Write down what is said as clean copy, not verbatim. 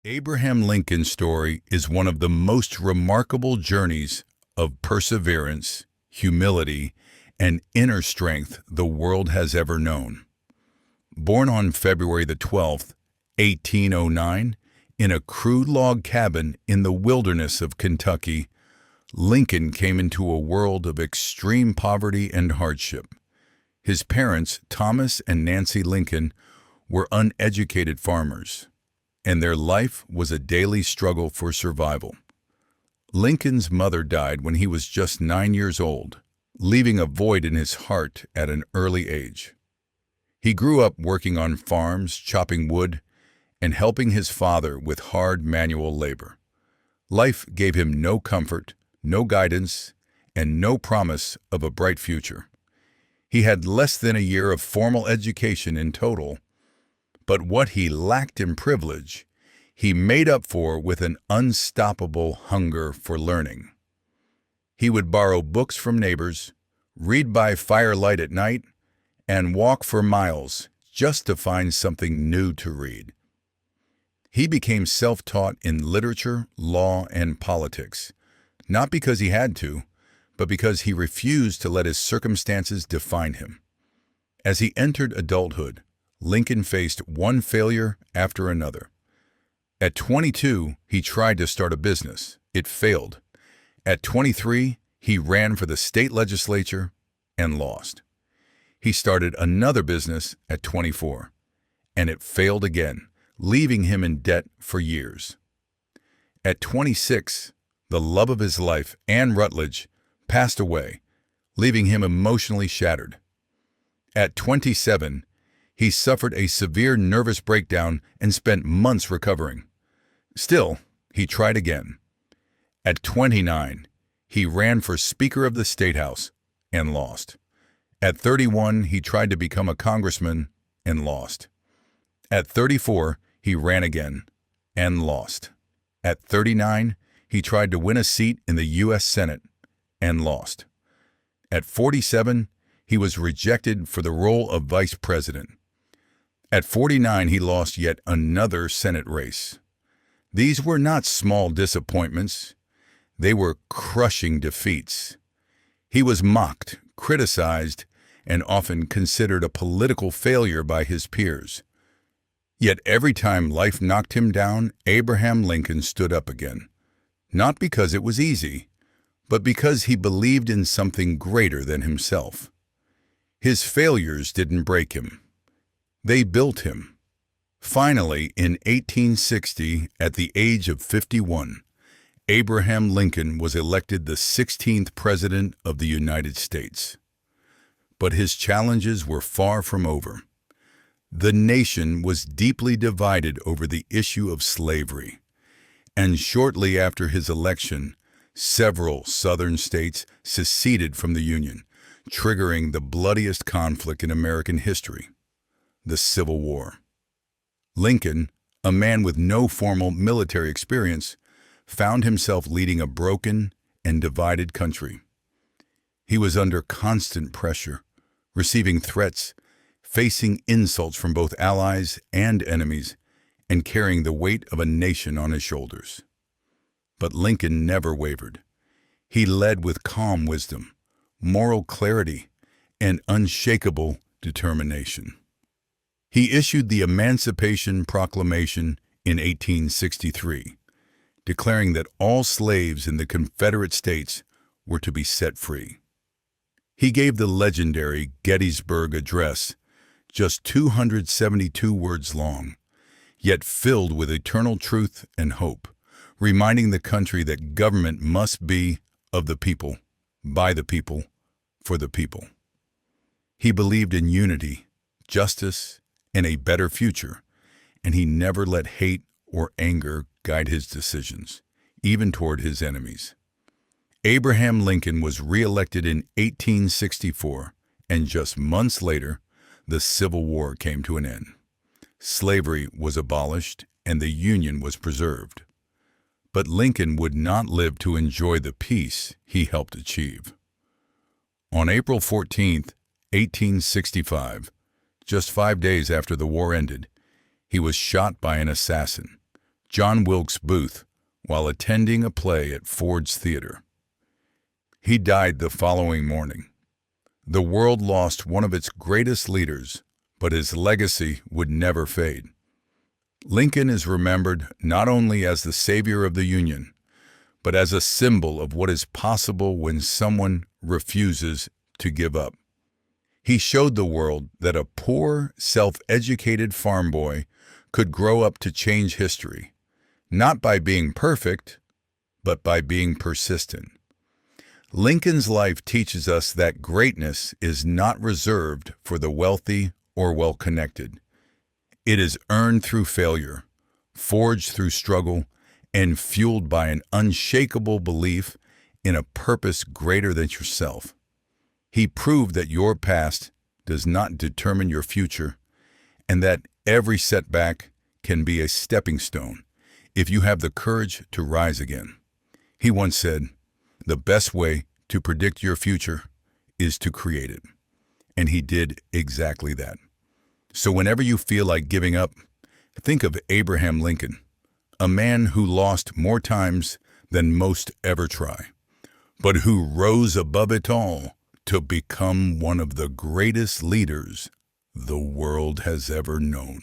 Abraham Lincoln's story is one of the most remarkable journeys of perseverance, humility, and inner strength the world has ever known. Born on February the 12th, 1809, in a crude log cabin in the wilderness of Kentucky, Lincoln came into a world of extreme poverty and hardship. His parents, Thomas and Nancy Lincoln, were uneducated farmers, and their life was a daily struggle for survival. Lincoln's mother died when he was just 9 years old, leaving a void in his heart at an early age. He grew up working on farms, chopping wood, and helping his father with hard manual labor. Life gave him no comfort, no guidance, and no promise of a bright future. He had less than a year of formal education in total, but what he lacked in privilege, he made up for with an unstoppable hunger for learning. He would borrow books from neighbors, read by firelight at night, and walk for miles just to find something new to read. He became self-taught in literature, law, and politics, not because he had to, but because he refused to let his circumstances define him. As he entered adulthood, Lincoln faced one failure after another. At 22, he tried to start a business. It failed. At 23, he ran for the state legislature and lost. He started another business at 24, and it failed again, leaving him in debt for years. At 26, the love of his life, Anne Rutledge, passed away, leaving him emotionally shattered. At 27, he suffered a severe nervous breakdown and spent months recovering. Still, he tried again. At 29, he ran for Speaker of the State House and lost. At 31, he tried to become a congressman and lost. At 34, he ran again and lost. At 39, he tried to win a seat in the U.S. Senate and lost. At 47, he was rejected for the role of vice president. At 49, he lost yet another Senate race. These were not small disappointments. They were crushing defeats. He was mocked, criticized, and often considered a political failure by his peers. Yet every time life knocked him down, Abraham Lincoln stood up again. Not because it was easy, but because he believed in something greater than himself. His failures didn't break him. They built him. Finally, in 1860, at the age of 51, Abraham Lincoln was elected the 16th President of the United States. But his challenges were far from over. The nation was deeply divided over the issue of slavery, and shortly after his election, several southern states seceded from the Union, triggering the bloodiest conflict in American history, the Civil War. Lincoln, a man with no formal military experience, found himself leading a broken and divided country. He was under constant pressure, receiving threats, facing insults from both allies and enemies, and carrying the weight of a nation on his shoulders. But Lincoln never wavered. He led with calm wisdom, moral clarity, and unshakable determination. He issued the Emancipation Proclamation in 1863, declaring that all slaves in the Confederate States were to be set free. He gave the legendary Gettysburg Address, just 272 words long, yet filled with eternal truth and hope, reminding the country that government must be of the people, by the people, for the people. He believed in unity, justice, and a better future, and he never let hate or anger guide his decisions, even toward his enemies. Abraham Lincoln was re-elected in 1864, and just months later, the Civil War came to an end. Slavery was abolished, and the Union was preserved. But Lincoln would not live to enjoy the peace he helped achieve. On April 14, 1865, just 5 days after the war ended, he was shot by an assassin, John Wilkes Booth, while attending a play at Ford's Theater. He died the following morning. The world lost one of its greatest leaders, but his legacy would never fade. Lincoln is remembered not only as the savior of the Union, but as a symbol of what is possible when someone refuses to give up. He showed the world that a poor, self-educated farm boy could grow up to change history, not by being perfect, but by being persistent. Lincoln's life teaches us that greatness is not reserved for the wealthy or well-connected. It is earned through failure, forged through struggle, and fueled by an unshakable belief in a purpose greater than yourself. He proved that your past does not determine your future, and that every setback can be a stepping stone if you have the courage to rise again. He once said, "The best way to predict your future is to create it." And he did exactly that. So whenever you feel like giving up, think of Abraham Lincoln, a man who lost more times than most ever try, but who rose above it all to become one of the greatest leaders the world has ever known.